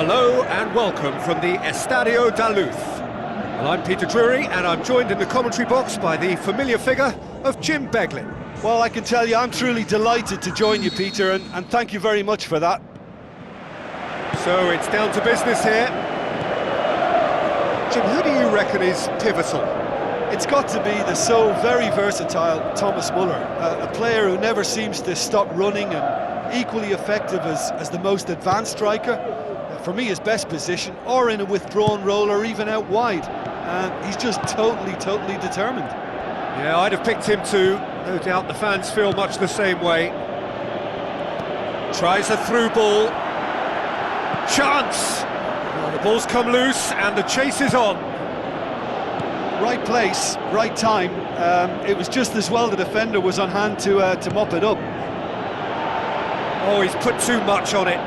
Hello and welcome from the Estadio da Luz. Well, I'm Peter Drury and I'm joined in the commentary box by the familiar figure of Jim Beglin. Well, I can tell you I'm truly delighted to join you, Peter, and thank you very much for that. So it's down to business here. Jim, who do you reckon is pivotal? It's got to be the so very versatile Thomas Muller, a player who never seems to stop running and equally effective as the most advanced striker. For me, his best position, or in a withdrawn role, or even out wide. He's just totally determined. Yeah, I'd have picked him too. No doubt the fans feel much the same way. Tries a through ball. Chance! Well, the ball's come loose and the chase is on. Right place, right time. It was just as well the defender was on hand to mop it up. Oh, he's put too much on it.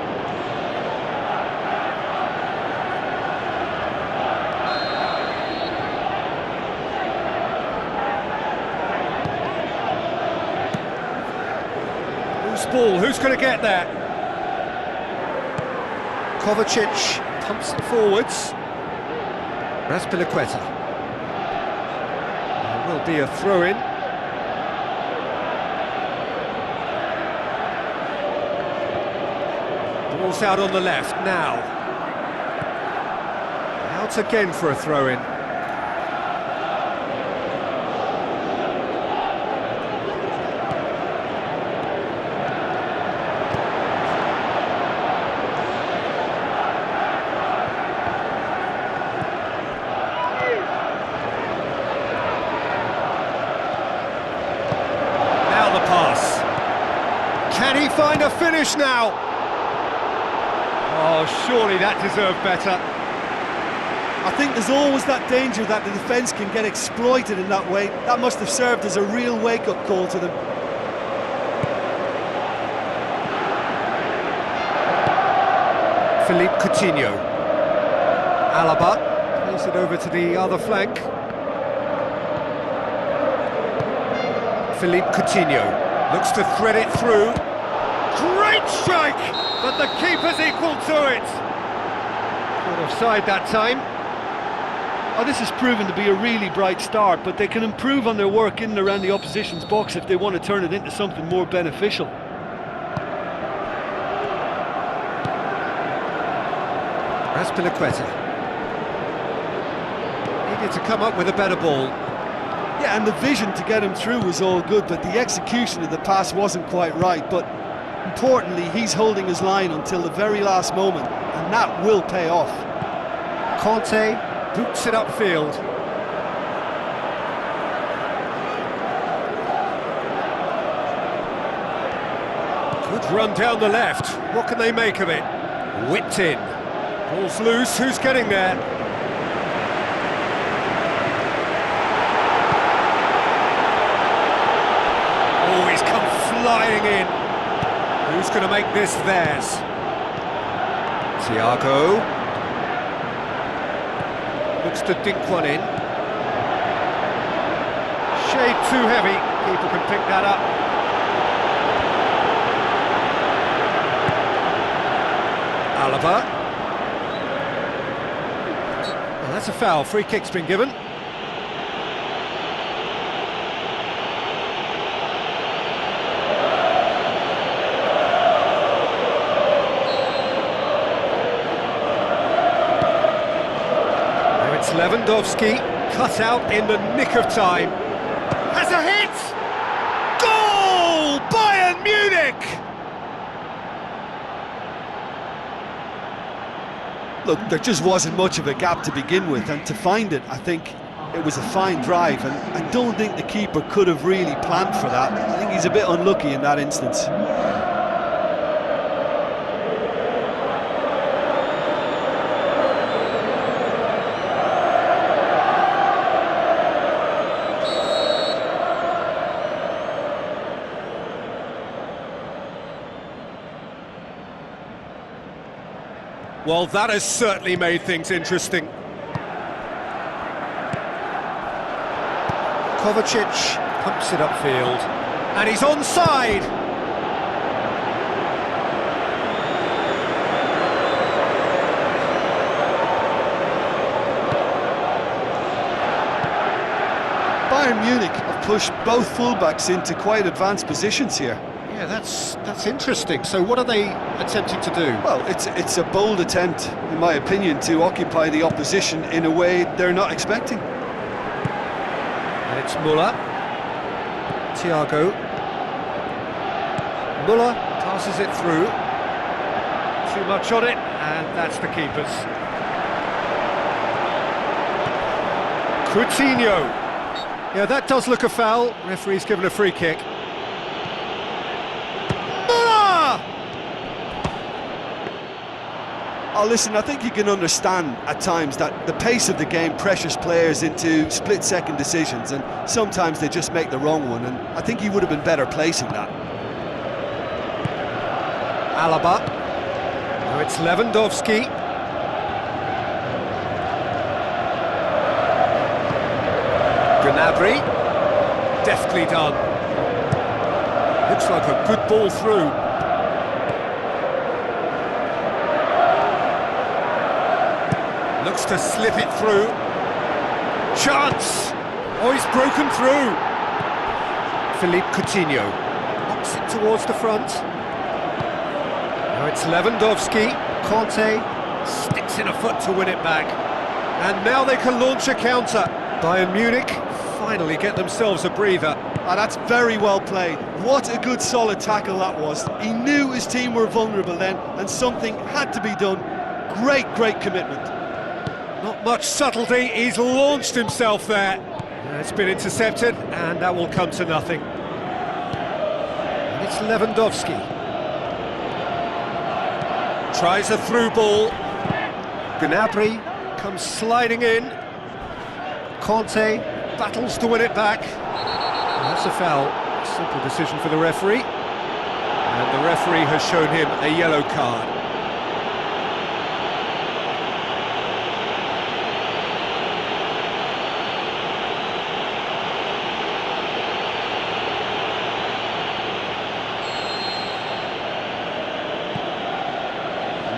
Loose ball, who's going to get there? Kovacic pumps it forwards. Raspilicueta. There will be a throw-in. Ball's out on the left now. Out again for a throw-in. Pass. Can he find a finish now? Oh, surely that deserved better. I think there's always that danger that the defence can get exploited in that way. That must have served as a real wake-up call to them. Philippe Coutinho. Alaba plays it over to the other flank. Philippe Coutinho looks to thread it through. Great strike, but the keeper's equal to it. Caught offside that time. Oh, this has proven to be a really bright start, but they can improve on their work in and around the opposition's box if they want to turn it into something more beneficial. Raspilicueta needed to come up with a better ball. Yeah, and the vision to get him through was all good, but the execution of the pass wasn't quite right. But importantly, he's holding his line until the very last moment, and that will pay off. Conte boots it upfield. Good run down the left. What can they make of it? Whipped in. Ball's loose. Who's getting there? Oh, he's come flying in. Who's going to make this theirs? Thiago. Looks to dink one in. Shade too heavy. Keeper can pick that up. Alaba. Well, that's a foul. Free kick's been given. Lewandowski, cut out in the nick of time. Has a hit! Goal! Bayern Munich! Look, there just wasn't much of a gap to begin with, and to find it, I think it was a fine drive, and I don't think the keeper could have really planned for that. I think he's a bit unlucky in that instance. Well, that has certainly made things interesting. Kovacic pumps it upfield, and he's onside. Bayern Munich have pushed both fullbacks into quite advanced positions here. Yeah, that's interesting. So what are they attempting to do? Well, it's a bold attempt, in my opinion, to occupy the opposition in a way they're not expecting. And it's Müller. Thiago. Müller passes it through. Too much on it, and that's the keeper's. Coutinho. Yeah, that does look a foul. Referee's given a free kick. Oh, listen, I think you can understand at times that the pace of the game pressures players into split-second decisions, and sometimes they just make the wrong one, and I think he would have been better placing that. Alaba. Now it's Lewandowski. Gnabry. Deftly done. Looks like a good ball through. Looks to slip it through. Chance! Oh, he's broken through. Philippe Coutinho knocks it towards the front. Now it's Lewandowski. Conte sticks in a foot to win it back. And now they can launch a counter. Bayern Munich finally get themselves a breather. Ah, that's very well played. What a good solid tackle that was. He knew his team were vulnerable then, and something had to be done. Great commitment. Not much subtlety, he's launched himself there. It's been intercepted, and that will come to nothing. And it's Lewandowski. Tries a through ball. Gnabry comes sliding in. Conte battles to win it back. And that's a foul. Simple decision for the referee. And the referee has shown him a yellow card.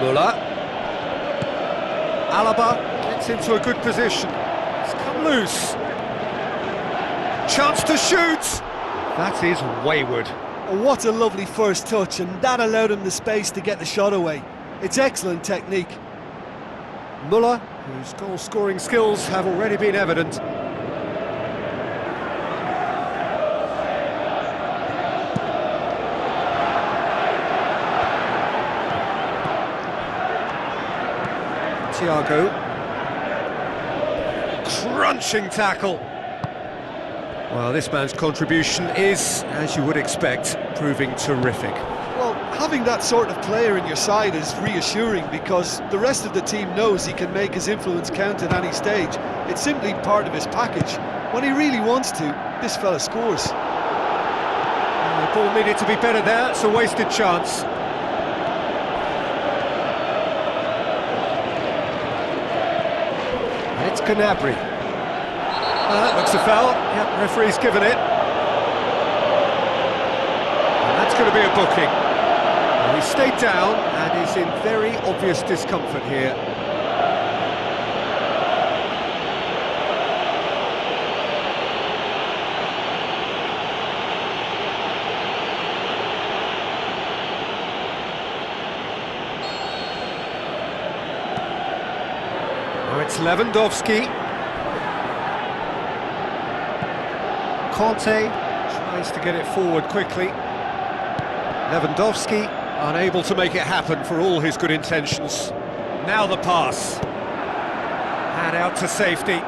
Müller. Alaba gets into a good position. It's come loose. Chance to shoot! That is wayward. Oh, what a lovely first touch, and that allowed him the space to get the shot away. It's excellent technique. Müller, whose goal-scoring skills have already been evident. Thiago. Crunching tackle. Well, this man's contribution is, as you would expect, proving terrific. Well, having that sort of player in your side is reassuring because the rest of the team knows he can make his influence count at any stage. It's simply part of his package. When he really wants to, this fella scores. The ball needed to be better there, it's a wasted chance. And it's Gnabry. That looks a foul. Yep, referee's given it. And that's going to be a booking. Well, he stayed down and is in very obvious discomfort here. Now it's Lewandowski. Conte tries to get it forward quickly. Lewandowski unable to make it happen for all his good intentions. Now the pass. And out to safety.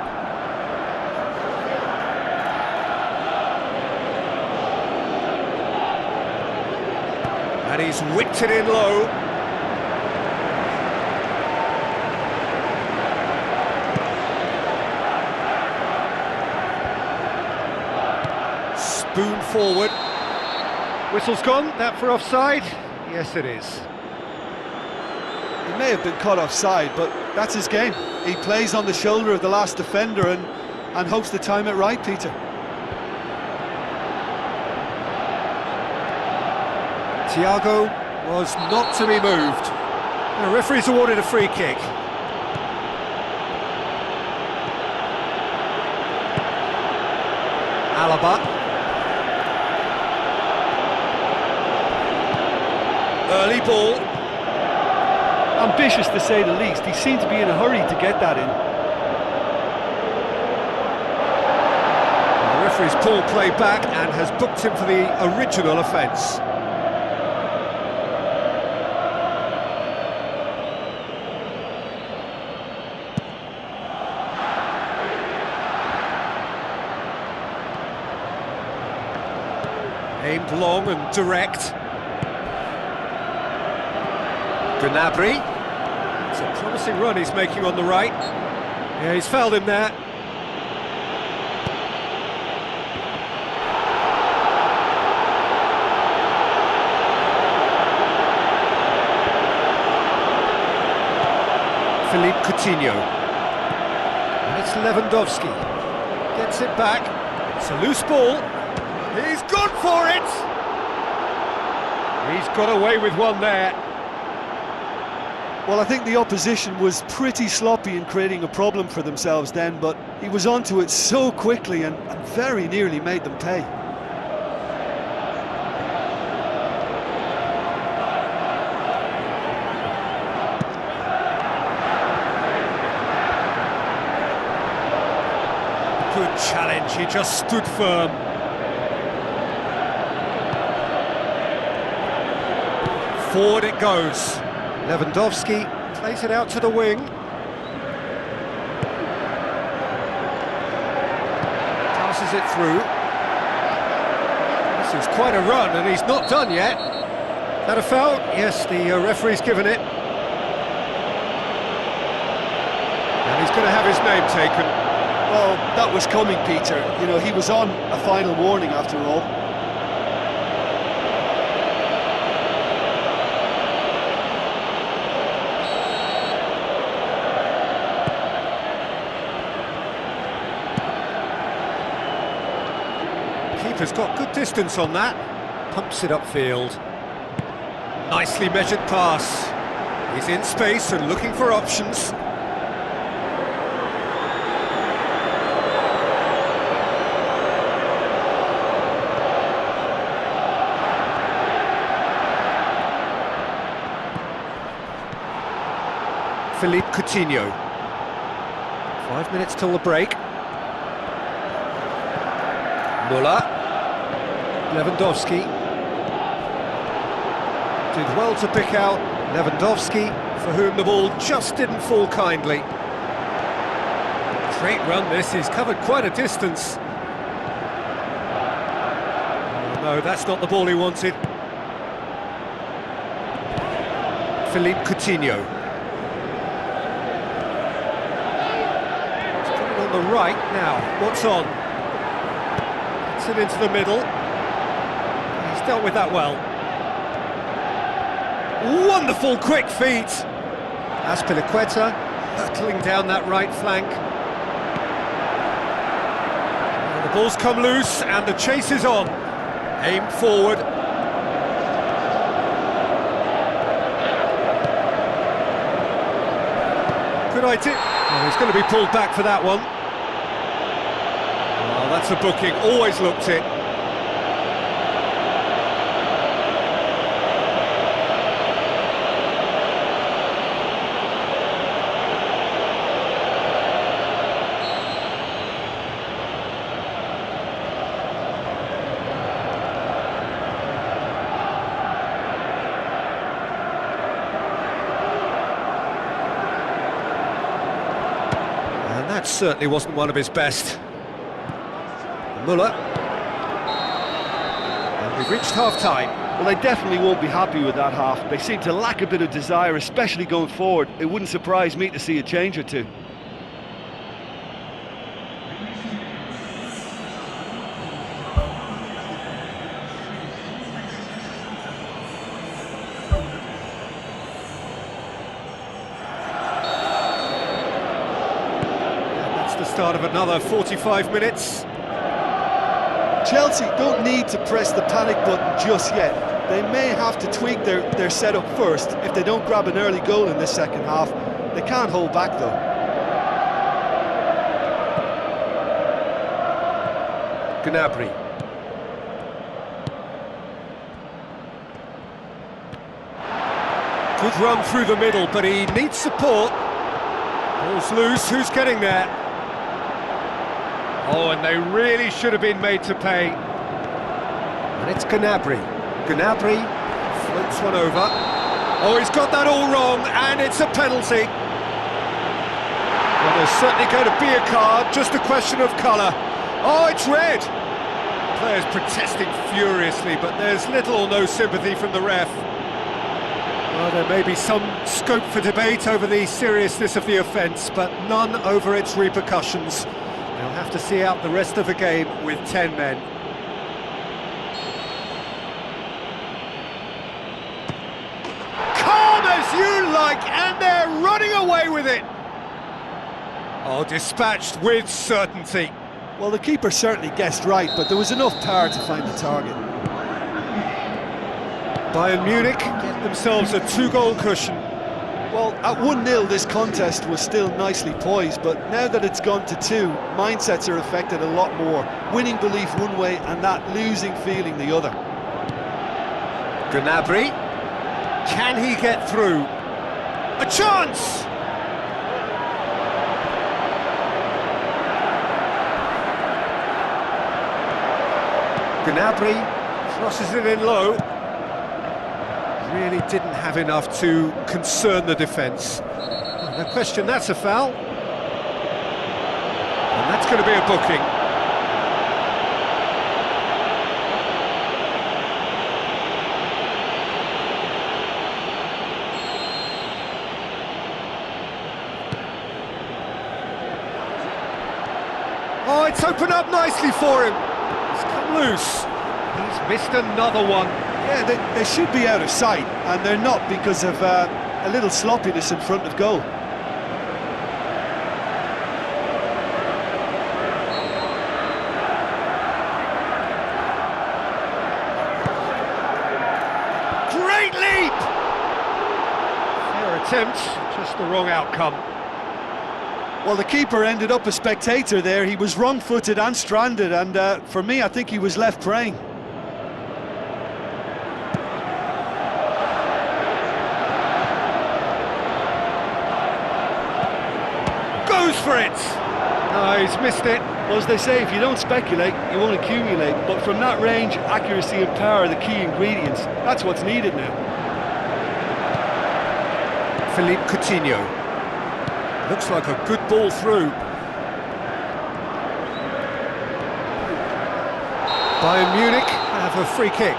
And he's whipped it in low. Spoon forward. Whistle's gone, that for offside? Yes, it is. He may have been caught offside, but that's his game. He plays on the shoulder of the last defender and hopes to time it right, Peter. Thiago was not to be moved. The referee's awarded a free kick. Alaba. Early ball. Ambitious to say the least. He seemed to be in a hurry to get that in. The referee's pulled play back and has booked him for the original offence. Aimed long and direct. Gnabry. It's a promising run he's making on the right. Yeah, he's fouled him there. Philippe Coutinho. And it's Lewandowski. Gets it back. It's a loose ball. He's gone for it! He's got away with one there. Well, I think the opposition was pretty sloppy in creating a problem for themselves then, but he was onto it so quickly and very nearly made them pay. Good challenge, he just stood firm. Forward it goes. Lewandowski plays it out to the wing. Passes it through. This is quite a run and he's not done yet. That a foul? Yes, the referee's given it. And he's going to have his name taken. Well, that was coming, Peter. You know, he was on a final warning after all. Keeper's got good distance on that. Pumps it upfield. Nicely measured pass. He's in space and looking for options. Philippe Coutinho. 5 minutes till the break. Müller. Lewandowski. Did well to pick out Lewandowski, for whom the ball just didn't fall kindly. Great run this, he's covered quite a distance. Oh, no, that's not the ball he wanted. Philippe Coutinho. He's put it on the right now, what's on? Gets it into the middle. He's dealt with that well. Wonderful quick feet. Azpilicueta hurtling down that right flank. Now the ball's come loose and the chase is on. Aimed forward. Good idea. Oh, he's going to be pulled back for that one. Oh, that's a booking. Always looked it. That certainly wasn't one of his best. Müller. And we've reached half-time. Well, they definitely won't be happy with that half. They seem to lack a bit of desire, especially going forward. It wouldn't surprise me to see a change or two. Start of another 45 minutes. Chelsea don't need to press the panic button just yet. They may have to tweak their setup first if they don't grab an early goal in this second half. They can't hold back though. Gnabry. Good run through the middle, but he needs support. Ball's loose, who's getting there? Oh, and they really should have been made to pay. And it's Gnabry. Gnabry floats one over. Oh, he's got that all wrong, and it's a penalty. Well, there's certainly going to be a card, just a question of colour. Oh, it's red! Players protesting furiously, but there's little or no sympathy from the ref. Well, there may be some scope for debate over the seriousness of the offence, but none over its repercussions. They'll have to see out the rest of the game with 10 men. Calm as you like, and they're running away with it! Oh, dispatched with certainty. Well, the keeper certainly guessed right, but there was enough power to find the target. Bayern Munich get themselves a 2-goal cushion. Well, at 1-0 this contest was still nicely poised, but now that it's gone to 2, mindsets are affected a lot more. Winning belief one way and that losing feeling the other. Gnabry, can he get through? A chance! Gnabry crosses it in low. Really didn't have enough to concern the defence. No question, that's a foul. And that's going to be a booking. Oh, it's opened up nicely for him. He's come loose. He's missed another one. Yeah, they should be out of sight, and they're not because of a little sloppiness in front of goal. Great leap! Fair attempt, just the wrong outcome. Well, the keeper ended up a spectator there. He was wrong-footed and stranded, and for me, I think he was left praying. Goes for it! No, he's missed it. Well, as they say, if you don't speculate, you won't accumulate. But from that range, accuracy and power are the key ingredients. That's what's needed now. Philippe Coutinho. Looks like a good ball through. Bayern Munich have a free kick.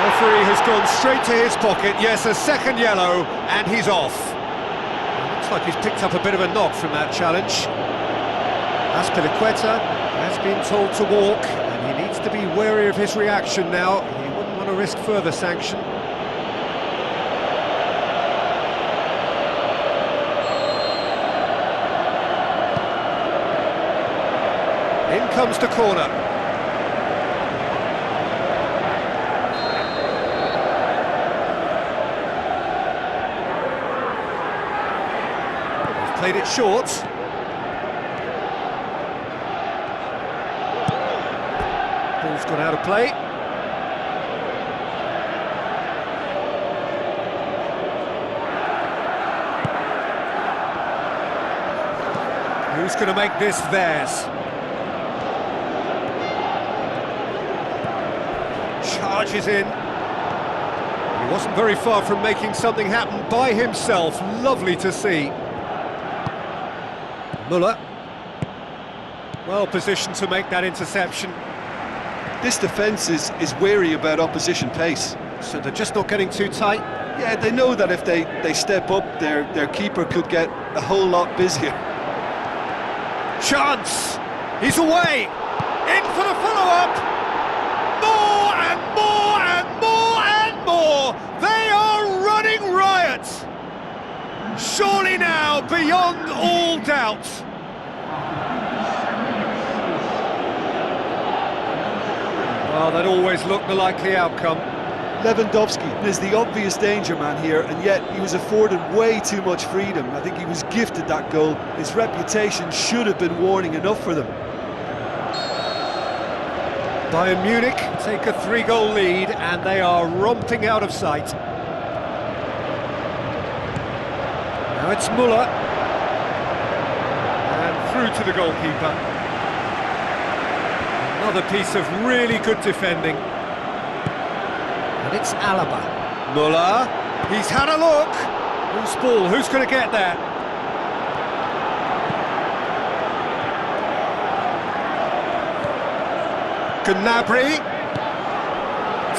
Referee has gone straight to his pocket. Yes, a second yellow, and he's off. Looks like he's picked up a bit of a knock from that challenge. Azpilicueta has been told to walk, and he needs to be wary of his reaction now. He wouldn't want to risk further sanction. In comes the corner. He's played it short. Ball's gone out of play. Who's going to make this theirs? Charges in. He wasn't very far from making something happen by himself. Lovely to see. Müller. Well positioned to make that interception. This defence is wary about opposition pace. So they're just not getting too tight. Yeah, they know that if they step up, their keeper could get a whole lot busier. Chance! He's away! In for the follow-up! More and more and more and more! They are running riot! Surely now, beyond all doubt. Well, that always looked the likely outcome. Lewandowski is the obvious danger man here, and yet he was afforded way too much freedom. I think he was gifted that goal. His reputation should have been warning enough for them. Bayern Munich take a 3-goal lead and they are romping out of sight. Now it's Müller. And through to the goalkeeper. Another piece of really good defending. And it's Alaba. Müller. He's had a look. Who's ball? Who's going to get there? Gnabry,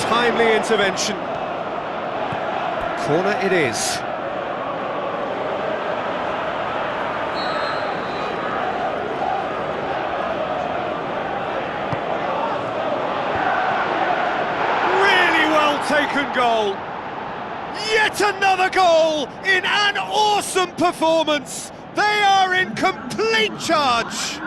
timely intervention. Corner it is. Really well taken goal. Yet another goal in an awesome performance. They are in complete charge.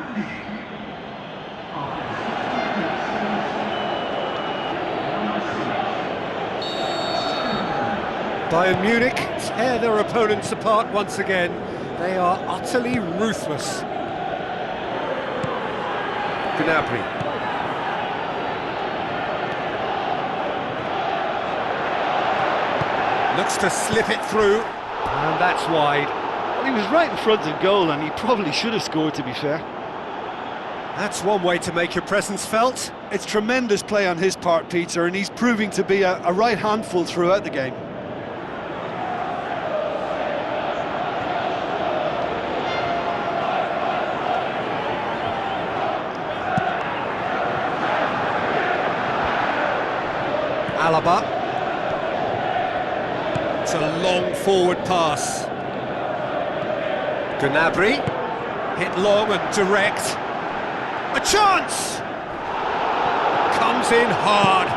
Bayern Munich tear their opponents apart once again. They are utterly ruthless. Gnabry. Looks to slip it through, and that's wide. He was right in front of goal, and he probably should have scored, to be fair. That's one way to make your presence felt. It's tremendous play on his part, Peter, and he's proving to be a right handful throughout the game. Alaba. It's a long forward pass. Gnabry. Hit long and direct. A chance! Comes in hard,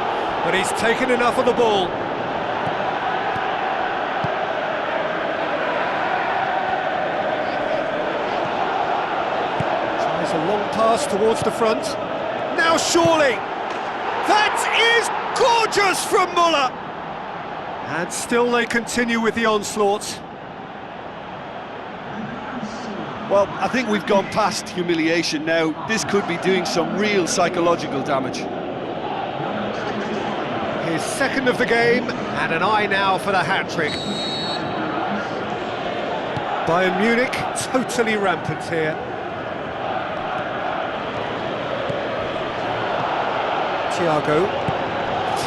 but he's taken enough of the ball. Tries a long pass towards the front. Now surely! That is gorgeous from Müller! And still they continue with the onslaught. Well, I think we've gone past humiliation now. This could be doing some real psychological damage. His second of the game, and an eye now for the hat-trick. Bayern Munich totally rampant here. Thiago,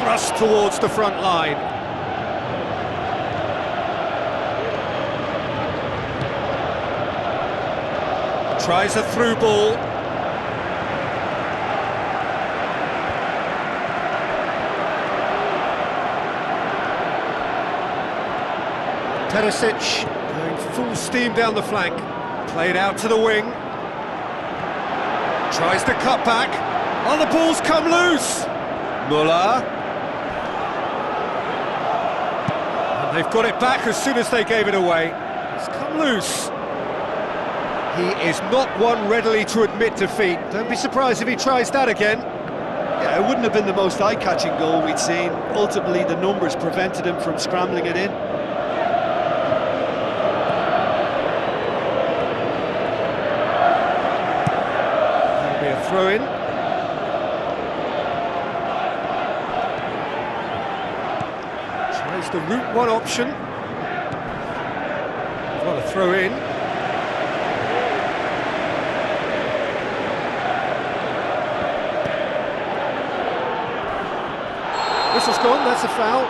thrust towards the front line. Tries a through ball. Perisic going full steam down the flank. Played out to the wing. Tries to cut back. Oh, the ball's come loose. Müller. And they've got it back as soon as they gave it away. It's come loose. He is not one readily to admit defeat. Don't be surprised if he tries that again. Yeah, it wouldn't have been the most eye-catching goal we'd seen. Ultimately, the numbers prevented him from scrambling it in. That'll be a throw-in. Tries the route one option. Well, a throw-in. Whistle's gone, that's a foul.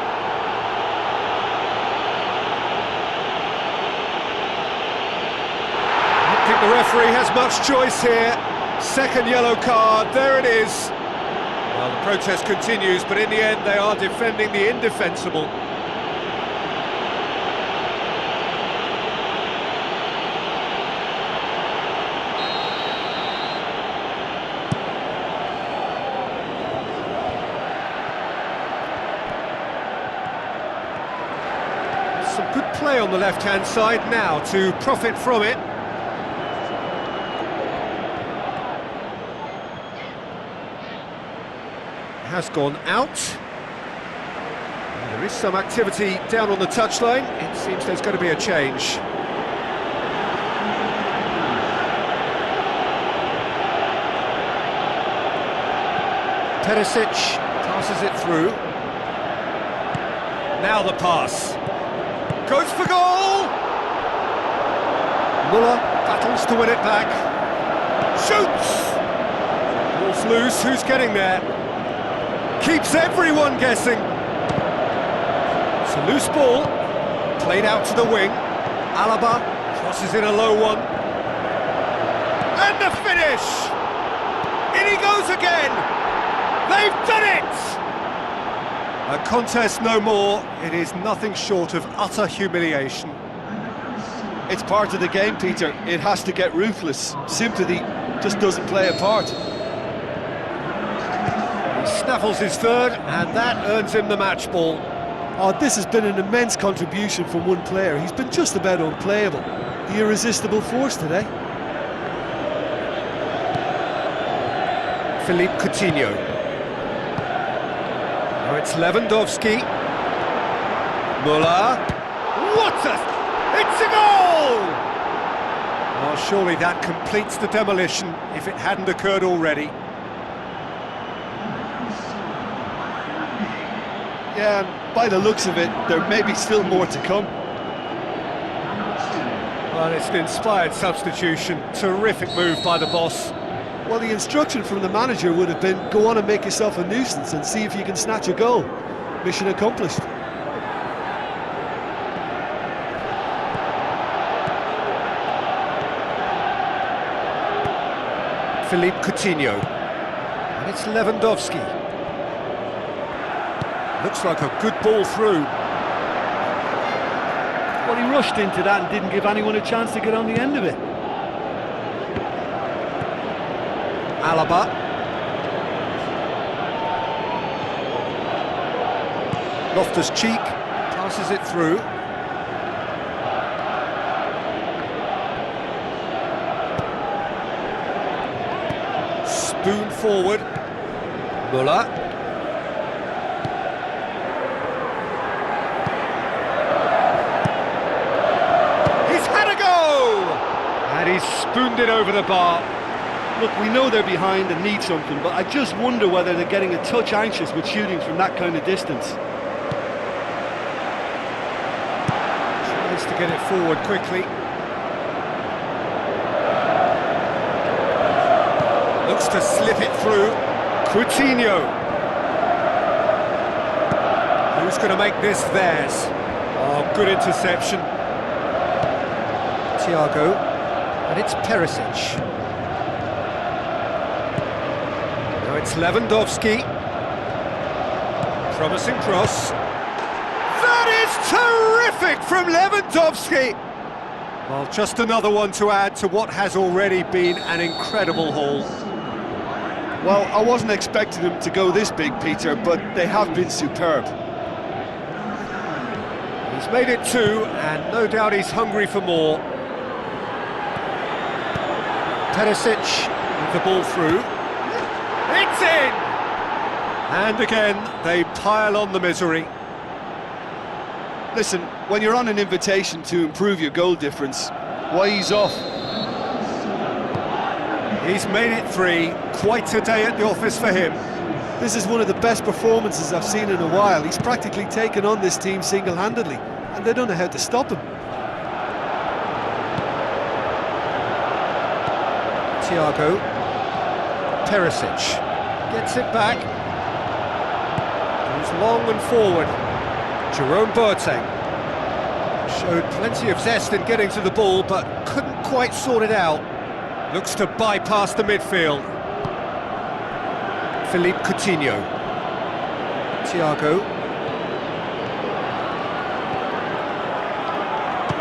I don't think the referee has much choice here. Second yellow card, there it is. Well, the protest continues, but in the end they are defending the indefensible. Some good play on the left-hand side now to profit from it. Has gone out. There is some activity down on the touchline. It seems there's going to be a change. Perisic passes it through. Now the pass. Goes for goal! Muller battles to win it back. Shoots! Ball's loose, who's getting there? Keeps everyone guessing. It's a loose ball, played out to the wing. Alaba crosses in a low one. And the finish! In he goes again! They've done it! A contest no more. It is nothing short of utter humiliation. It's part of the game, Peter. It has to get ruthless. Sympathy just doesn't play a part. He snaffles his third, and that earns him the match ball. Oh, this has been an immense contribution from one player. He's been just about unplayable. The irresistible force today. Philippe Coutinho. Now it's Lewandowski. Muller. What a... It's a goal! Oh, surely that completes the demolition if it hadn't occurred already. Yeah, and by the looks of it, there may be still more to come. Well, it's an inspired substitution. Terrific move by the boss. Well, the instruction from the manager would have been, go on and make yourself a nuisance and see if you can snatch a goal. Mission accomplished. Philippe Coutinho. And it's Lewandowski. Looks like a good ball through. Well, he rushed into that and didn't give anyone a chance to get on the end of it. Alaba. Loftus-Cheek passes it through. Spoon forward. Muller. He's had a go! And he's spooned it over the bar. Look, we know they're behind and need something, but I just wonder whether they're getting a touch anxious with shooting from that kind of distance. Tries to get it forward quickly. Looks to slip it through. Coutinho. Who's going to make this theirs? Oh, good interception. Thiago. And it's Perisic. Now it's Lewandowski. Promising cross. That is terrific from Lewandowski! Well, just another one to add to what has already been an incredible haul. Well, I wasn't expecting them to go this big, Peter, but they have been superb. He's made it two, and no doubt he's hungry for more. Perisic with the ball through. It's in! And again, they pile on the misery. Listen, when you're on an invitation to improve your goal difference, why ease off? He's made it three. Quite a day at the office for him. This is one of the best performances I've seen in a while. He's practically taken on this team single-handedly, and they don't know how to stop him. Thiago. Perisic gets it back. Goes long and forward. Jerome Boateng showed plenty of zest in getting to the ball, but couldn't quite sort it out. Looks to bypass the midfield. Philippe Coutinho. Thiago.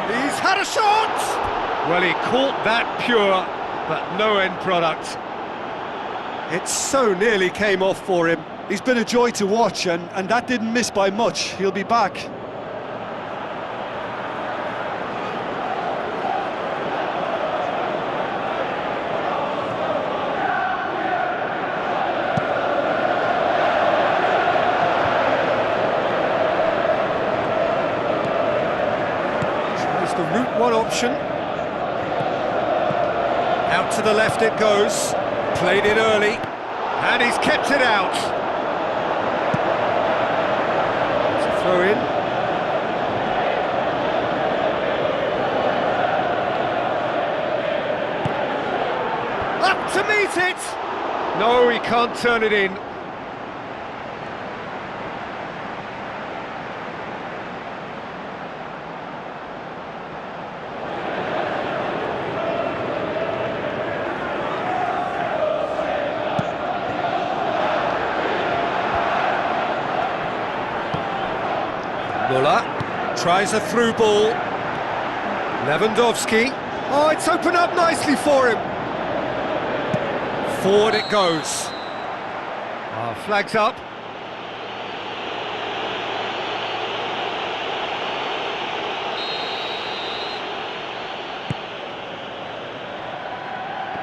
He's had a shot! Well, he caught that pure, but no end product. It so nearly came off for him. He's been a joy to watch, and that didn't miss by much. He'll be back. one option. Out to the left it goes. Played it early. And he's kept it out. It's a throw in. Up to meet it! No, he can't turn it in. Muller tries a through ball. Lewandowski. Oh, it's opened up nicely for him. Forward it goes. Flags up.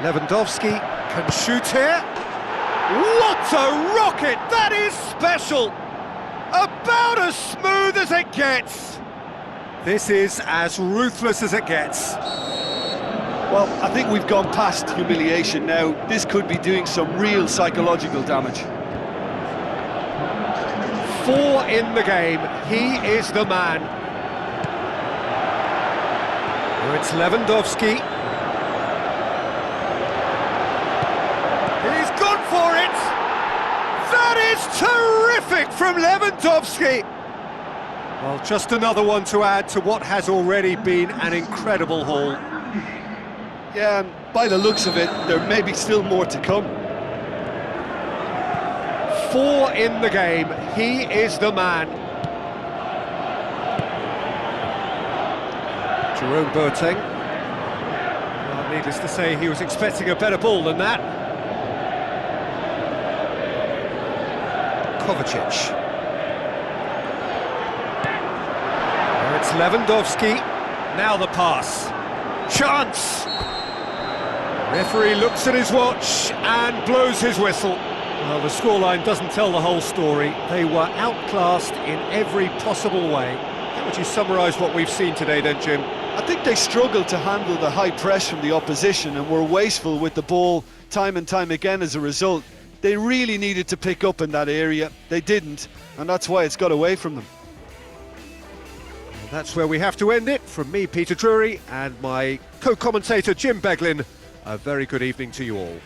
Lewandowski can shoot here. What a rocket! That is special! About as smooth as it gets. This is as ruthless as it gets. Well, I think we've gone past humiliation now. This could be doing some real psychological damage. 4 in the game. He is the man. Oh, it's Lewandowski. He's gone for it! That is terrific from Lewandowski! Well, just another one to add to what has already been an incredible haul. Yeah, and by the looks of it, there may be still more to come. 4 in the game. He is the man. Jerome Boateng. Well, needless to say, he was expecting a better ball than that. Kovacic. There it's Lewandowski. Now the pass. Chance! Referee looks at his watch and blows his whistle. Well, the scoreline doesn't tell the whole story. They were outclassed in every possible way. How would you summarise what we've seen today then, Jim? I think they struggled to handle the high press from the opposition and were wasteful with the ball time and time again as a result. They really needed to pick up in that area. They didn't, and that's why it's got away from them. And that's where we have to end it. From me, Peter Drury, and my co-commentator, Jim Beglin, a very good evening to you all.